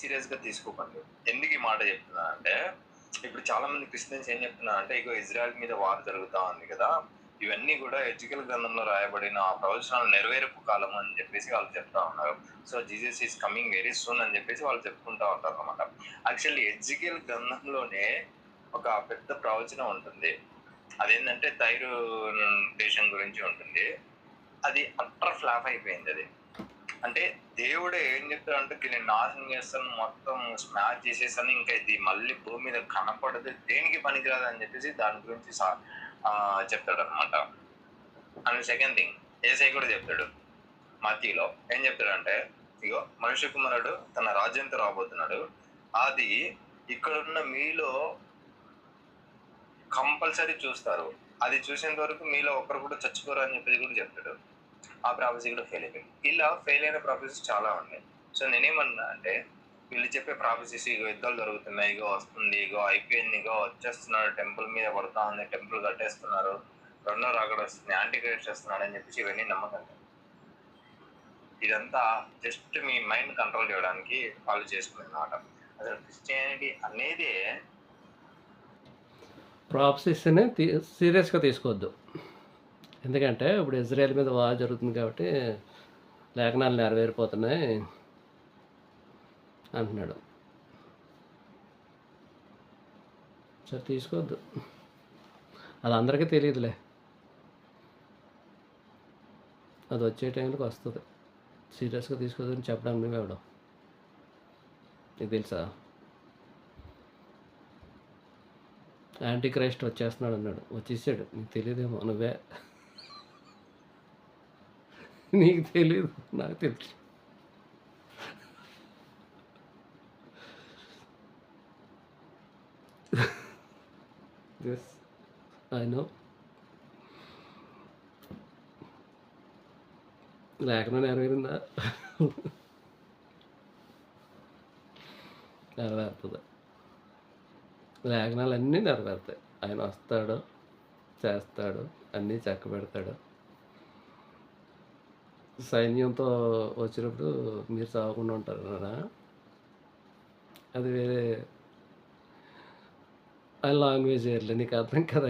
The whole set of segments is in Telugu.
సీరియస్‌గా తీసుకోకండి. ఎందుకు ఈ మాట చెప్తున్నానంటే, ఇప్పుడు చాలామంది క్రిస్టియన్స్ ఏం చెప్తున్నారంటే, ఇగో ఇజ్రాయెల్ మీద వార్ జరుగుతా ఉంది గదా! ఇవన్నీ గూడా ఎజెకియెల్ గ్రంథంలో రాయబడిన ఆ ప్రవచనాలు నెరవేర్పు కాలం అని జెప్పేసి వాళ్ళు చెప్తా ఉన్నారు. So, Jesus is coming very soon అని జెప్పేసి వాళ్ళు చెప్పుకుంటా ఉంటారనమాట. యాక్చువల్లీ ఎజెకియెల్ గ్రంథంలోనే ఒక పెద్ద ప్రవచనం ఉంటుంది. అదేంటంటే తైరు దేశం గురించి ఉంటుంది. అది అట్టర్ ఫ్లాప్ అయిపోయిందది. అంటే దేవుడే ఏం చెప్తాడంటే దీన్ని నాశనం చేస్తాను, మొత్తం స్మాష్ చేసేసాను, ఇంకా ఇది మళ్ళీ భూమి మీద కనపడదు, దేనికి పనికిరాదు అని చెప్పేసి దాని గురించి చెప్తాడనమాట. అండ్ సెకండ్ థింగ్, యేసయ్య కూడా చెప్తాడు మత్తయిలో. ఏం చెప్తాడంటే, ఇగో మనుష్య కుమారుడు తన రాజ్యంతో రాబోతున్నాడు. అది ఇక్కడున్న మీలో కంపల్సరీ చూస్తారు. అది చూసేంత వరకు మీలో ఒక్కరు కూడా చచ్చిపోరు అని చెప్పేసి కూడా చెప్తాడు. ఆ ప్రాఫెసీ కూడా ఫెయిల్ అయిపోయింది. ఇలా ఫెయిల్ అయిన ప్రాఫెసీస్ చాలా ఉన్నాయి. సో నేనేమన్నా అంటే, వీళ్ళు చెప్పే ప్రాఫెసీస్ ఇగో యుద్ధాలు జరుగుతున్నాయి, ఇగో వస్తుంది, ఇగో అయిపోయింది, ఇగో వచ్చేస్తున్నాడు, టెంపుల్ మీద పడతా ఉంది, టెంపుల్ కట్టేస్తున్నారు, రెండో రాకడ వస్తుంది, యాంటీ క్రైస్ట్ వస్తున్నాడు అని చెప్పేసి ఇవన్నీ నమ్మకండి. ఇదంతా జస్ట్ మీ మైండ్ కంట్రోల్ చేయడానికి వాళ్ళు చేసుకునే మాట. అసలు క్రిస్టియానిటీ అనేదే ప్రాఫెసీస్ని సీరియస్గా తీసుకోవద్దు. ఎందుకంటే ఇప్పుడు ఇజ్రాయెల్ మీద వార్ జరుగుతుంది కాబట్టి లేఖనాలు నెరవేరిపోతున్నాయి అంటున్నాడు. సరే తీసుకోవద్దు, అది అందరికీ తెలియదులే, అది వచ్చే టైంకి వస్తుంది. సీరియస్గా తీసుకోవద్దని చెప్పడానికి నువ్వు ఎవడం నీకు తెలుసా? యాంటీ క్రైస్ట్ వచ్చేస్తున్నాడు అన్నాడు, వచ్చేసాడు, నీకు తెలియదేమో, నువ్వే నీకు తెలియదు, నాకు తెలుసు. Yes, I know. లేఖనం నెరవేరిందా? నెరవేరుతుంది. లేఖనాలు అన్నీ నెరవేరుతాయి. ఆయన వస్తాడు, చేస్తాడు, అన్నీ చక్క పెడతాడు. సైన్యంతో వచ్చినప్పుడు మీరు చావకుండా ఉంటారు కదా, అది వేరే ఆ లాంగ్వేజ్ వేర్లే, నీకు అర్థం కదా.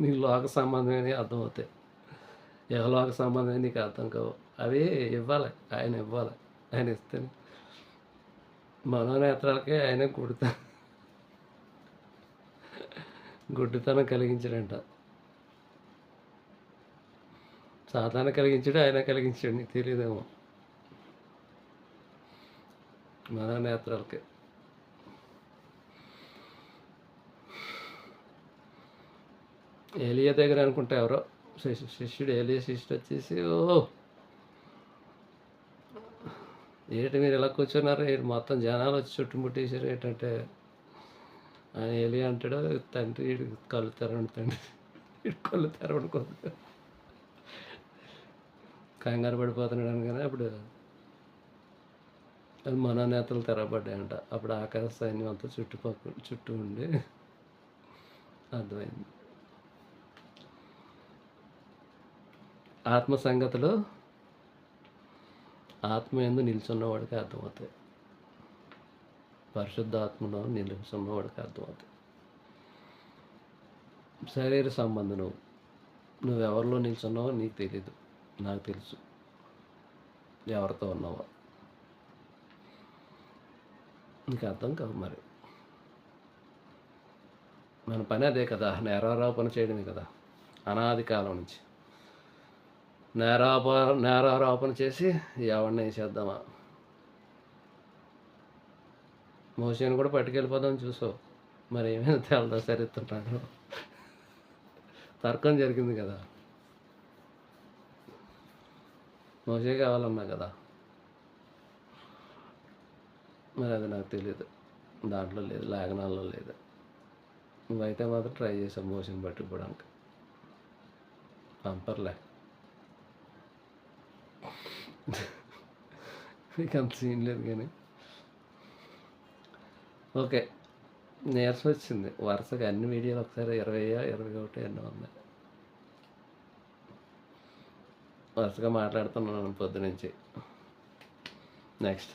నీ లోక సంబంధమే అర్థమవుతాయి, యహలోక సంబంధమే నీకు అర్థం కావు. అవి ఇవ్వాలి, ఆయన ఇవ్వాలి. ఆయన ఇస్తే మనోనేత్రాలకే ఆయన గుడ్డితనం కలిగించాడంట. సాతాను కలిగించాడు, ఆయన కలిగించాడు, నీకు తెలియదేమో. మనోనేత్రాలకే. ఏలియా దగ్గర అనుకుంటే ఎవరో శిష్యుడు, ఏలియా శిష్యుడు వచ్చేసి, ఓ ఏంటి మీరు ఎలా కూర్చున్నారు, ఏంటి మొత్తం జనాలు వచ్చి చుట్టుముట్టేశారు ఏంటంటే, ఆయన ఏలియా అంటాడు, తండ్రి కళ్ళు తెరవండి, తండ్రి కళ్ళు తెరవనుకోదు, కంగారు పడిపోతున్నాడు అనగానే అప్పుడు మనోనేతలు తెరవబడ్డాయంట. అప్పుడు ఆకాశ సైన్యం అంతా చుట్టూ ఉండి అర్థమైంది. ఆత్మ సంగతులు ఆత్మ ఎందు నిలుచున్నవాడికి అర్థమవుతాయి, పరిశుద్ధ ఆత్మలో నిలుచున్నవాడికి అర్థమవుతాయి. శరీర సంబంధం నువ్వెవరిలో నిల్చున్నావో నీకు తెలీదు, నాకు తెలుసు ఎవరితో ఉన్నావో. నీకు అర్థం కాదు. మరి మన పని అదే కదా, నేరారోపణ చేయడమే కదా, అనాది కాలం నుంచి నేరారోపణ చేసి ఎవరిని వేసేద్దామా. మోసేని కూడా పట్టుకెళ్ళిపోదామని చూసావు, మరి ఏమైనా తెలదా సరిస్తున్నాడు. తర్కం జరిగింది కదా, మోసే కావాలన్నా కదా, మరి అది నాకు తెలియదు, దాంట్లో లేదు, లేఖనాల్లో లేదు. నువ్వైతే మాత్రం ట్రై చేసావు మోసని పట్టుకోవడానికి, పంపర్లే. నీకు అంత సీన్ లేదు కానీ ఓకే. నీరసం వచ్చింది వరుసగా అన్ని వీడియోలు ఒకసారి 21 ఎన్నో ఉన్నాయి, వరుసగా మాట్లాడుతున్నాను పొద్దునుంచి. నెక్స్ట్